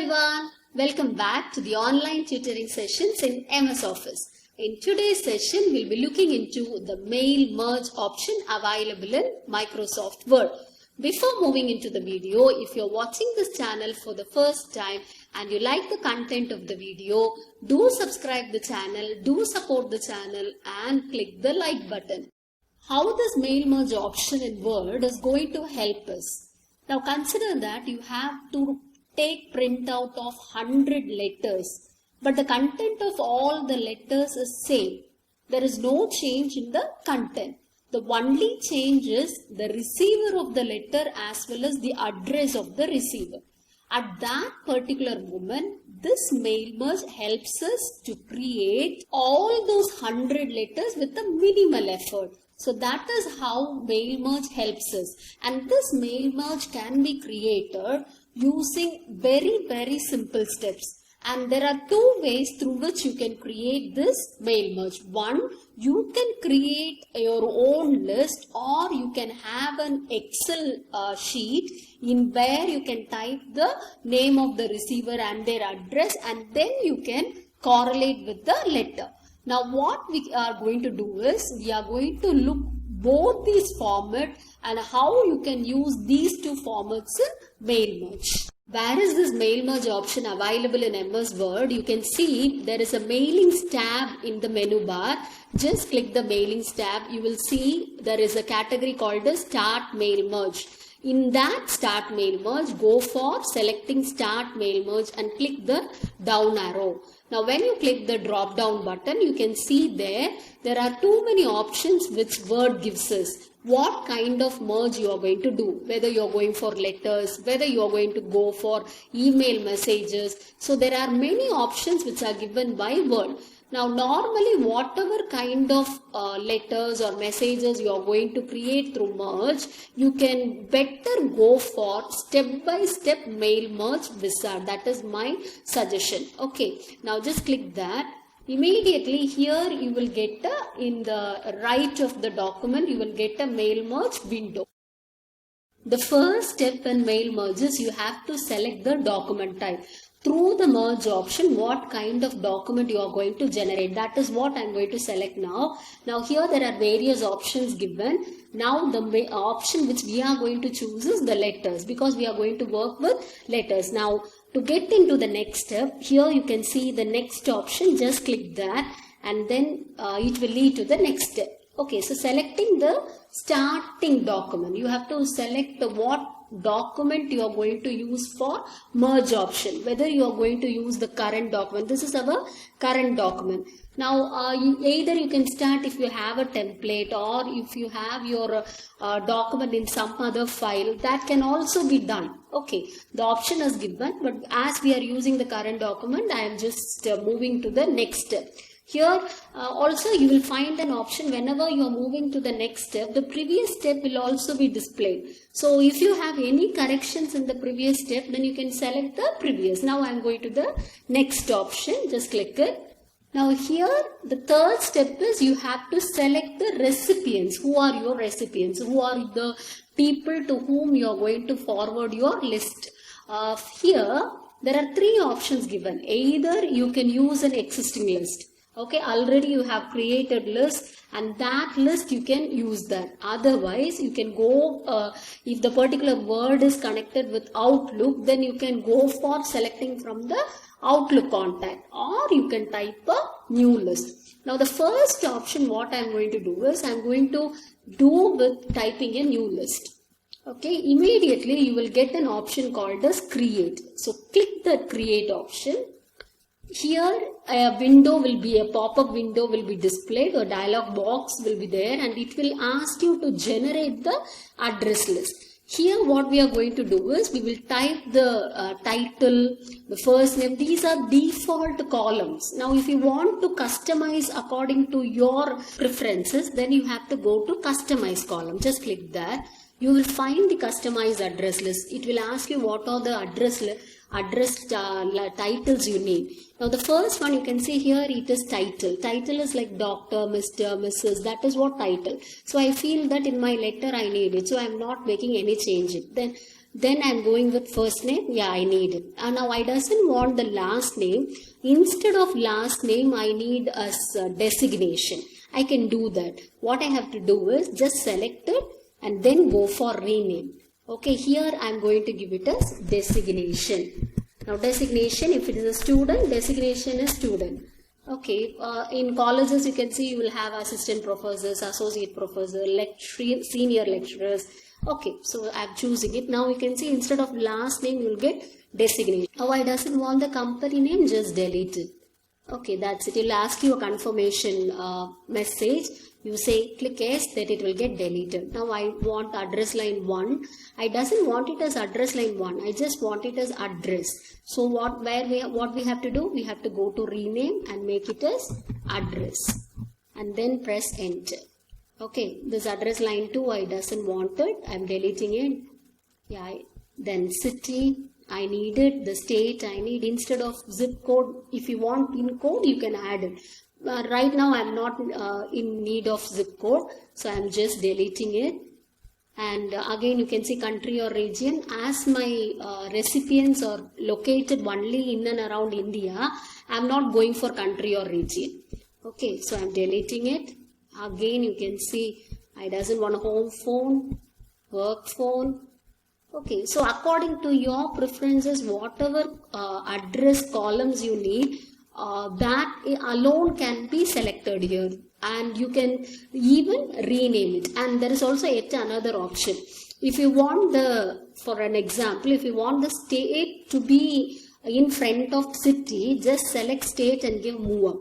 everyone, welcome back to the online tutoring sessions in MS Office. In today's session, we'll be looking into the mail merge option available in Microsoft Word. Before moving into the video, if you're watching this channel for the first time and you like the content of the video, do subscribe the channel, do support the channel and click the like button. How this mail merge option in Word is going to help us. Now consider that you have to take printout of 100 letters, but the content of all the letters is same. There is no change in the content. The only change is the receiver of the letter as well as the address of the receiver. At that particular moment, this mail merge helps us to create all those 100 letters with a minimal effort. So that is how mail merge helps us. And this mail merge can be created using very simple steps. And there are two ways through which you can create this mail merge. One, you can create your own list, or you can have an Excel sheet in where you can type the name of the receiver and their address, and then you can correlate with the letter. Now what we are going to do is, we are going to look both these formats and how you can use these two formats in mail merge. Where is this mail merge option available in MS Word? You can see there is a mailings tab in the menu bar. Just click the mailings tab. You will see there is a category called the Start Mail Merge. In that Start Mail Merge, go for selecting Start Mail Merge and click the down arrow. Now when you click the drop down button, you can see there are too many options which Word gives us. What kind of merge you are going to do, whether you are going for letters, whether you are going to go for email messages. So there are many options which are given by Word. Now normally whatever kind of letters or messages you are going to create through merge, you can better go for step-by-step mail merge wizard. That is my suggestion. Okay, now just click that. Immediately here you will get in the right of the document, you will get a mail merge window. The first step in mail merge is you have to select the document type. Through the merge option, what kind of document you are going to generate. That is what I am going to select now. Now here there are various options given. Now the option which we are going to choose is the letters, because we are going to work with letters. Now to get into the next step, here you can see the next option. Just click that and then it will lead to the next step. Okay, so selecting the starting document, you have to select what document you are going to use for merge option, whether you are going to use the current document. This is our current document. Now either you can start if you have a template, or if you have your document in some other file, that can also be done. Okay, the option is given, but as we are using the current document, I am just moving to the next step. Here also you will find an option whenever you are moving to the next step, the previous step will also be displayed. So if you have any corrections in the previous step, then you can select the previous. Now I am going to the next option, just click it. Now here the third step is you have to select the recipients. Who are your recipients? Who are the people to whom you are going to forward your list? Here there are three options given. Either you can use an existing list. Okay, already you have created list, and that list you can use that. Otherwise, you can go, if the particular word is connected with Outlook, then you can go for selecting from the Outlook contact, or you can type a new list. Now the first option what I am going to do is I am going to do with typing a new list. Okay, immediately you will get an option called as create. So click the create option. Here a window will be, a pop-up window will be displayed, a dialog box will be there, and it will ask you to generate the address list. Here what we are going to do is we will type the title, the first name. These are default columns. Now if you want to customize according to your preferences, then you have to go to customize column. Just click that. You will find the customized address list. It will ask you what are the address titles you need. Now the first one you can see here, it is title. Title is like Dr., Mr., Mrs. That is what title. So I feel that in my letter I need it. So I am not making any change. Then Then I'm going with first name. Yeah, I need it. And now I doesn't want the last name. Instead of last name, I need a designation. I can do that. What I have to do is just select it and then go for rename. Okay, here I'm going to give it as designation. Now designation, if it is a student, designation is student. Okay, in colleges you can see you will have assistant professors, associate professor, senior lecturers. Okay, so I'm choosing it. Now you can see instead of last name you will get designation. Now I doesn't want the company name, just delete it. Okay, that's it. It will ask you a confirmation message. You say click yes, that it will get deleted. Now I want address line 1. I doesn't want it as address line 1. I just want it as address. So what we have to do? We have to go to rename and make it as address. And then press enter. Okay, this address line 2 I doesn't want it. I'm deleting it. Yeah, then city. I need it, the state I need. Instead of zip code, if you want pin code, you can add it. Right now I'm not in need of zip code, so I'm just deleting it. And again you can see country or region. As my recipients are located only in and around India, I'm not going for country or region. Okay, so I'm deleting it. Again you can see I doesn't want a home phone, work phone. Okay, so according to your preferences, whatever address columns you need, that alone can be selected here, and you can even rename it. And there is also yet another option. If you want for an example, if you want the state to be in front of city, just select state and give move up.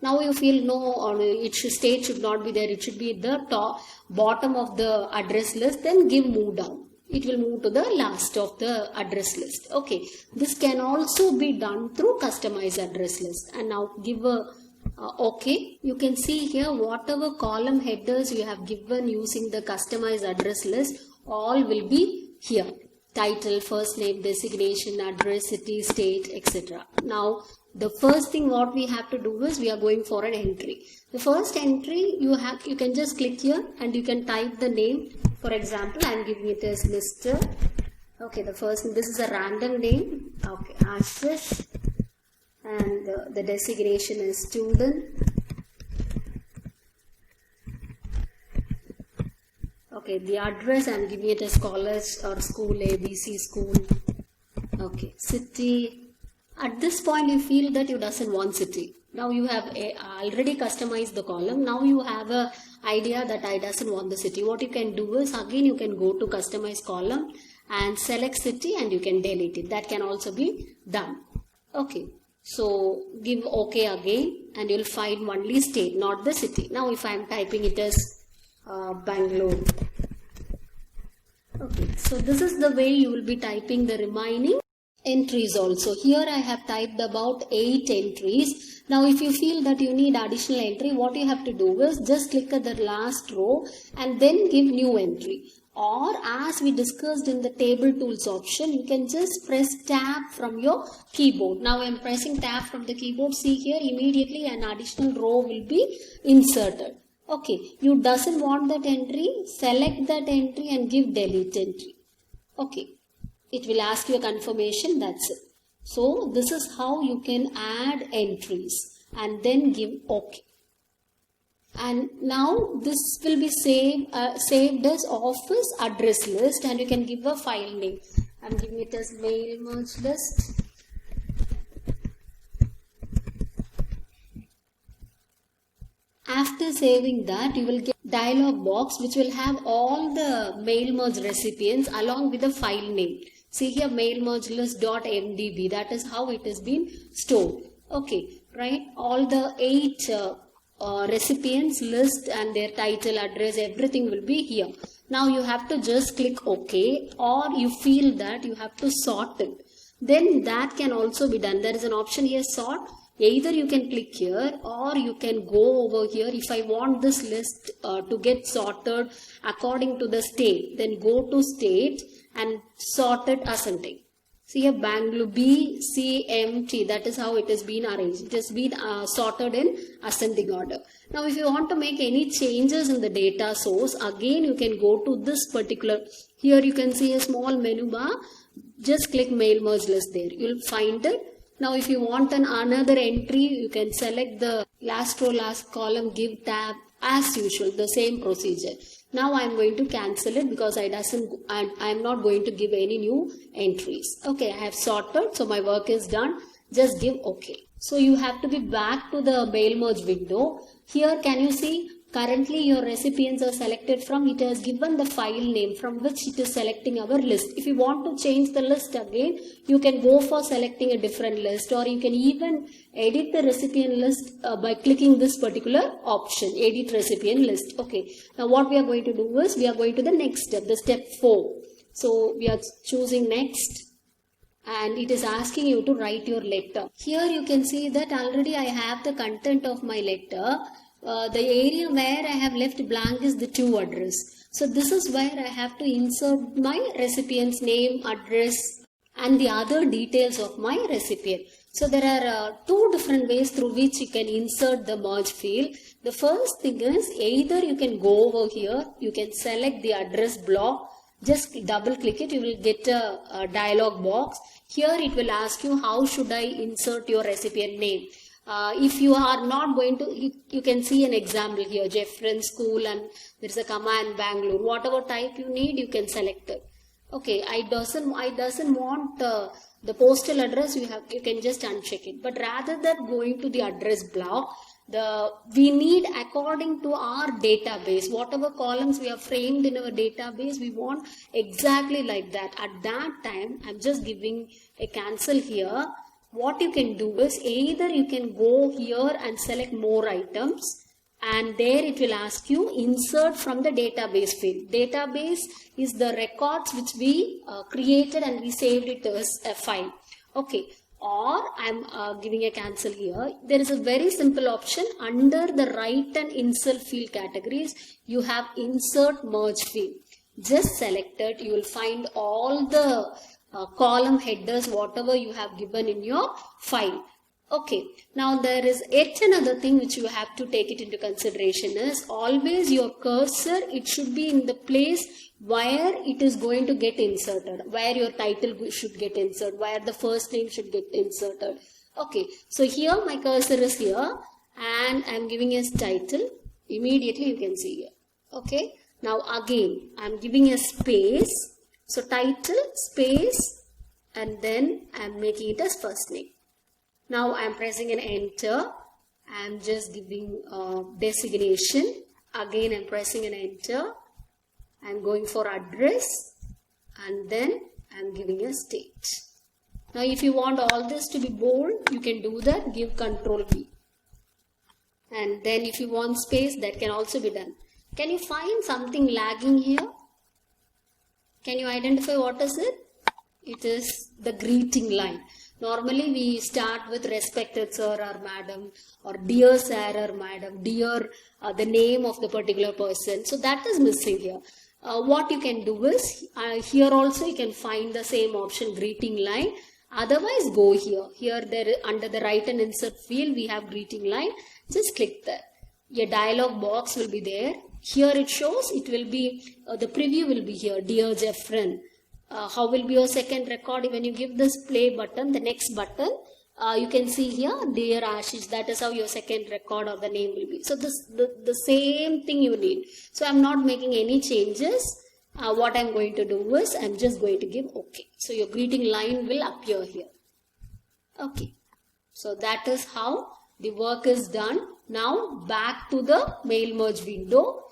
Now you feel no, state should not be there, it should be at the bottom of the address list, then give move down. It will move to the last of the address list. Okay, this can also be done through customize address list. And now give a OK. You can see here whatever column headers you have given using the customize address list, all will be here. Title, first name, designation, address, city, state, etc. Now the first thing what we have to do is we are going for an entry. The first entry you can just click here and you can type the name. For example, I am giving it as Mr. Okay, this is a random name. Okay, Ashish, and the designation is student. Okay, the address I am giving it as college or school, ABC school. Okay, city. At this point you feel that you doesn't want city. Now you have already customized the column. Now you have a idea that I doesn't want the city. What you can do is again you can go to customize column and select city and you can delete it. That can also be done. Okay, so give OK again and you'll find only state, not the city. Now if I am typing it as Bangalore. Okay, so this is the way you will be typing the remaining entries also. Here I have typed about 8 entries. Now if you feel that you need additional entry, what you have to do is just click at the last row and then give new entry. Or as we discussed in the table tools option, you can just press tab from your keyboard. Now I am pressing tab from the keyboard. See here, immediately an additional row will be inserted. Okay, you doesn't want that entry, select that entry and give delete entry. Okay, it will ask you a confirmation, that's it. So this is how you can add entries and then give OK. And now this will be saved as office address list and you can give a file name. I'm giving it as mail merge list. After saving that, you will get dialog box which will have all the mail merge recipients along with the file name. See here, mail merge list.mdb. That is how it has been stored. Okay, right? All the 8 recipients list and their title, address, everything will be here. Now you have to just click OK, or you feel that you have to sort it. Then that can also be done. There is an option here, sort. Either you can click here or you can go over here. If I want this list to get sorted according to the state, then go to state and sort it ascending. See here, Bangalore BCMT, that is how it has been arranged. It has been sorted in ascending order. Now if you want to make any changes in the data source, again you can go to this particular, here you can see a small menu bar, just click mail merge list there, you will find it. Now if you want another entry, you can select the last row, last column, give tab, as usual, the same procedure. Now I am going to cancel it because I am not going to give any new entries. Okay, I have sorted, so my work is done. Just give OK. So you have to be back to the mail merge window. Here can you see currently your recipients are selected from, it has given the file name from which it is selecting our list. If you want to change the list again, you can go for selecting a different list, or you can even edit the recipient list by clicking this particular option, edit recipient list. Okay, now what we are going to do is we are going to the next step, the step 4. So we are choosing next. And it is asking you to write your letter. Here you can see that already I have the content of my letter. The area where I have left blank is the to address. So this is where I have to insert my recipient's name, address and the other details of my recipient. So there are two different ways through which you can insert the merge field. The first thing is either you can go over here, you can select the address block, just double click it, you will get a dialog box. Here it will ask you how should I insert your recipient name. If you are not going to, you can see an example here, Jeffrey School, and there is a command Bangalore. Whatever type you need, you can select it. Okay, I doesn't want the postal address. You can just uncheck it. But rather than going to the address block, we need according to our database, whatever columns we have framed in our database, we want exactly like that. At that time, I'm just giving a cancel here. What you can do is either you can go here and select more items, and there it will ask you insert from the database field. Database is the records which we created and we saved it as a file. Okay, or I'm giving a cancel here. There is a very simple option under the write and insert field categories. You have insert merge field. Just select it. You will find all the column headers, whatever you have given in your file. Okay, now there is yet another thing which you have to take it into consideration is always your cursor, it should be in the place where it is going to get inserted, where your title should get inserted, where the first name should get inserted. Okay, so here my cursor is here and I am giving as title. Immediately you can see here. Okay, now again I am giving a space. So title, space, and then I am making it as first name. Now I am pressing an enter. I am just giving designation. Again I am pressing an enter. I am going for address and then I am giving a state. Now if you want all this to be bold, you can do that. Give Control V. And then if you want space, that can also be done. Can you find something lagging here? Can you identify what is it? It is the greeting line. Normally we start with respected sir or madam, or dear sir or madam, dear the name of the particular person. So that is missing here. What you can do is, here also you can find the same option, greeting line. Otherwise go here. Here there under the write and insert field we have greeting line. Just click that. Your dialog box will be there. Here it shows, it will be, the preview will be here, Dear Jeffrey. How will be your second record? When you give this play button, the next button, you can see here, Dear Ashish, that is how your second record or the name will be. So this the same thing you need. So I'm not making any changes. What I'm going to do is, I'm just going to give OK. So your greeting line will appear here. Okay. So that is how the work is done. Now back to the mail merge window.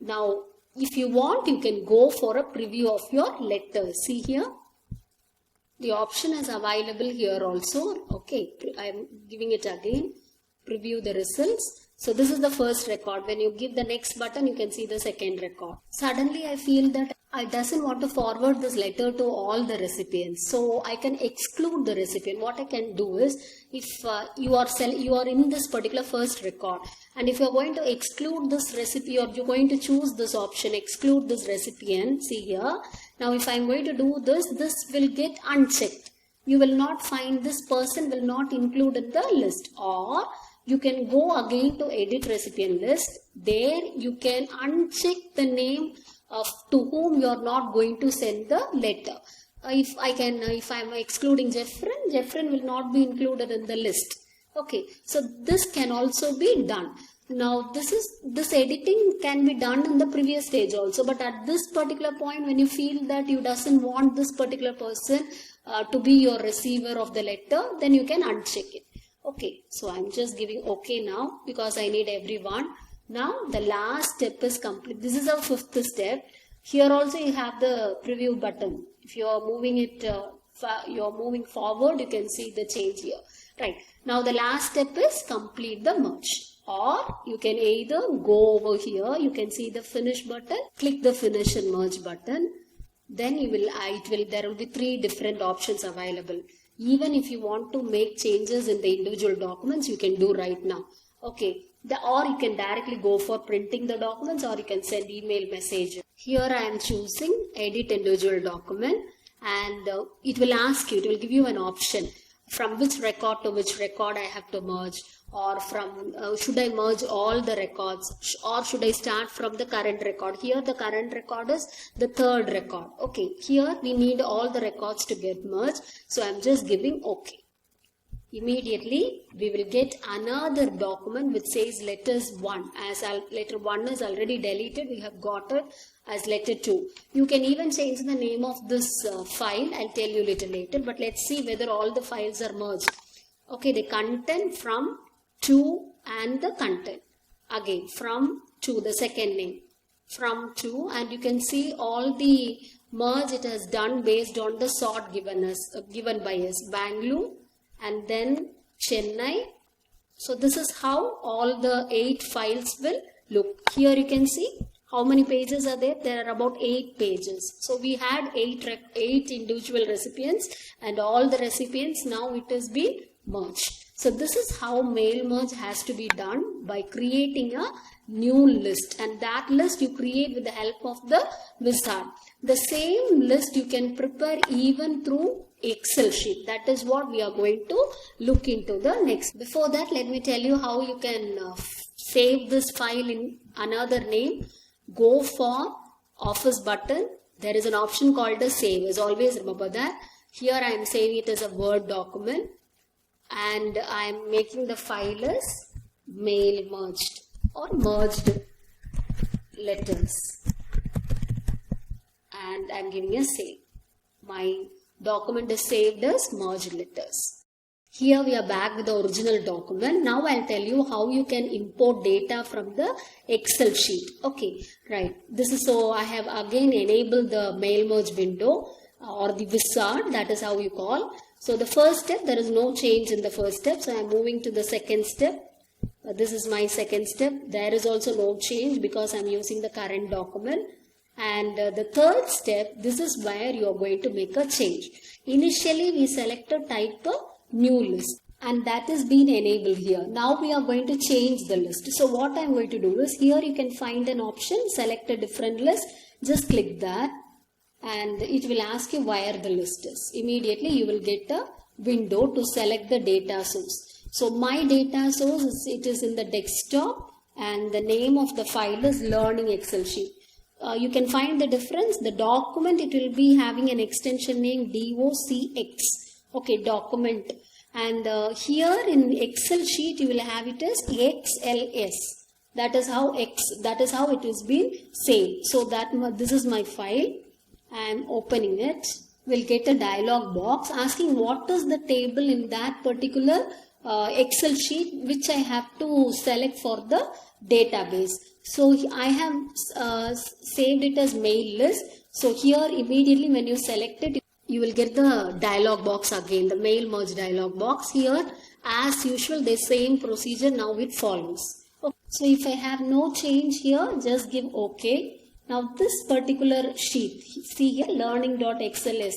Now, if you want, you can go for a preview of your letter. See here, the option is available here also. Okay, I am giving it again. Preview the results. So this is the first record. When you give the next button, you can see the second record. Suddenly I feel that I doesn't want to forward this letter to all the recipients. So I can exclude the recipient. What I can do is, if you are in this particular first record, and if you are going to exclude this recipient, or you're going to choose this option, exclude this recipient, see here. Now if I'm going to do this, this will get unchecked. you will not find this person will not include in the list. Or you can go again to edit recipient list. There you can uncheck the name of to whom you are not going to send the letter. If I am excluding Jeffrin will not be included in the list. Okay, so this can also be done. Now this editing can be done in the previous stage also, but at this particular point, when you feel that you doesn't want this particular person to be your receiver of the letter, then you can uncheck it. Okay, so I'm just giving okay now because I need everyone. Now the last step is complete. This is our fifth step. Here also you have the preview button. If you are moving it, you are moving forward, you can see the change here. Right. Now the last step is complete the merge. Or you can either go over here, you can see the finish button, click the finish and merge button. Then there will be three different options available. Even if you want to make changes in the individual documents, you can do right now. Okay. Or you can directly go for printing the documents, or you can send email message. Here I am choosing edit individual document, and it will ask you, it will give you an option from which record to which record I have to merge, or from should I merge all the records, or should I start from the current record. Here the current record is the third record. Okay, here we need all the records to get merged, so I am just giving okay. Immediately we will get another document which says letters 1. As letter 1 is already deleted, we have got it as letter 2. You can even change the name of this file. I'll tell you little later, but let's see whether all the files are merged. Okay, the content from to and the content. Again, from to, the second name. From to, and you can see all the merge it has done based on the sort given by us. Bangalore and then Chennai. So this is how all the 8 files will look. Here you can see how many pages are there. There are about 8 pages. So we had 8 individual recipients, and all the recipients now it has been merged. So this is how mail merge has to be done, by creating a new list, and that list you create with the help of the wizard. The same list you can prepare even through Excel sheet. That is what we are going to look into the next. Before that, let me tell you how you can save this file in another name. Go for Office button. There is an option called as Save. As always, remember that. Here I am saving it as a Word document, and I am making the file as mail merged or merged letters, and I am giving a save. My document is saved as merged letters. Here we are back with the original document. Now I'll tell you how you can import data from the Excel sheet. Okay, right. This is so I have again enabled the mail merge window or the wizard, that is how you call. So the first step, there is no change in the first step. So I am moving to the second step. This is my second step. There is also no change because I am using the current document. And the third step, this is where you are going to make a change. Initially we selected type a new list, and that is being enabled here. Now we are going to change the list. So what I am going to do is, here you can find an option, select a different list. Just click that, and it will ask you where the list is. Immediately you will get a window to select the data source. So my data source is, it is in the desktop, and the name of the file is Learning Excel Sheet. You can find the difference. The document, it will be having an extension name DOCX. Okay, document. And here in Excel sheet, you will have it as XLS. That is how it is been saved. So this is my file. I am opening it. We'll get a dialog box asking what is the table in that particular Excel sheet which I have to select for the database. So I have saved it as mail list. So here immediately when you select it, you will get the dialog box again, the mail merge dialog box. Here as usual, the same procedure now it follows. Okay. So if I have no change here, just give OK. Now this particular sheet, see here learning.xls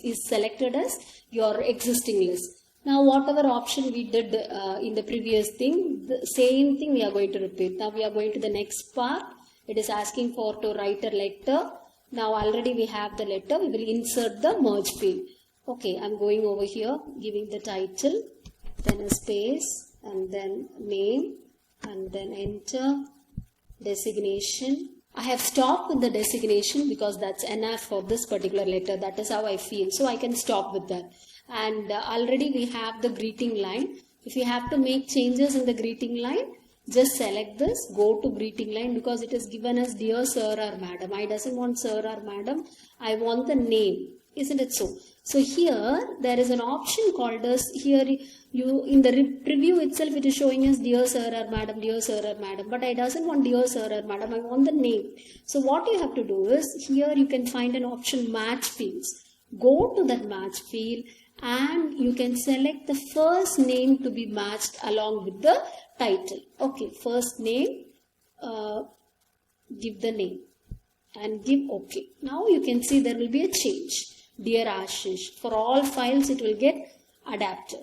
is selected as your existing list. Now whatever option we did in the previous thing, the same thing we are going to repeat. Now we are going to the next part. It is asking for to write a letter. Now already we have the letter. We will insert the merge field. Okay, I'm going over here, giving the title, then a space, and then name, and then enter, designation. I have stopped with the designation because that's enough for this particular letter. That is how I feel. So I can stop with that. And already we have the greeting line. If you have to make changes in the greeting line, just select this, go to greeting line, because it is given as dear sir or madam. I doesn't want sir or madam. I want the name. Isn't it so? So here there is an option called as, here you in the preview itself it is showing as dear sir or madam, dear sir or madam, but I doesn't want dear sir or madam, I want the name. So what you have to do is, here you can find an option match fields. Go to that match field and you can select the first name to be matched along with the title. Okay, first name, give the name and give OK. Now you can see there will be a change. Dear Ashish, for all files it will get adapted.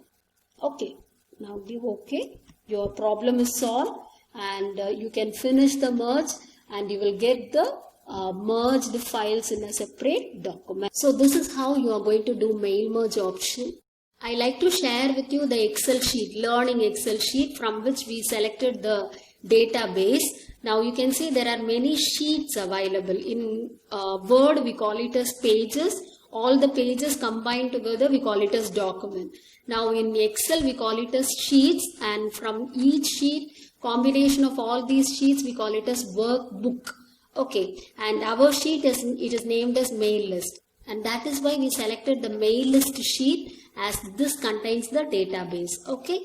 Okay, now give OK. Your problem is solved, and you can finish the merge, and you will get the merged files in a separate document. So this is how you are going to do mail merge option. I like to share with you the Excel sheet, learning Excel sheet, from which we selected the database. Now you can see there are many sheets available. In Word we call it as pages. All the pages combined together we call it as document. Now in Excel we call it as sheets, and from each sheet, combination of all these sheets, we call it as workbook. Okay, and our sheet is named as mail list, and that is why we selected the mail list sheet, as this contains the database. Okay,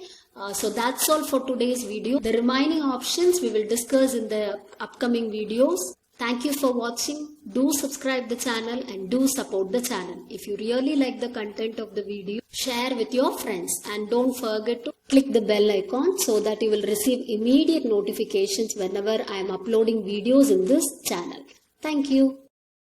so that's all for today's video. The remaining options we will discuss in the upcoming videos. Thank you for watching. Do subscribe the channel and do support the channel. If you really like the content of the video, share with your friends, and don't forget to click the bell icon so that you will receive immediate notifications whenever I am uploading videos in this channel. Thank you.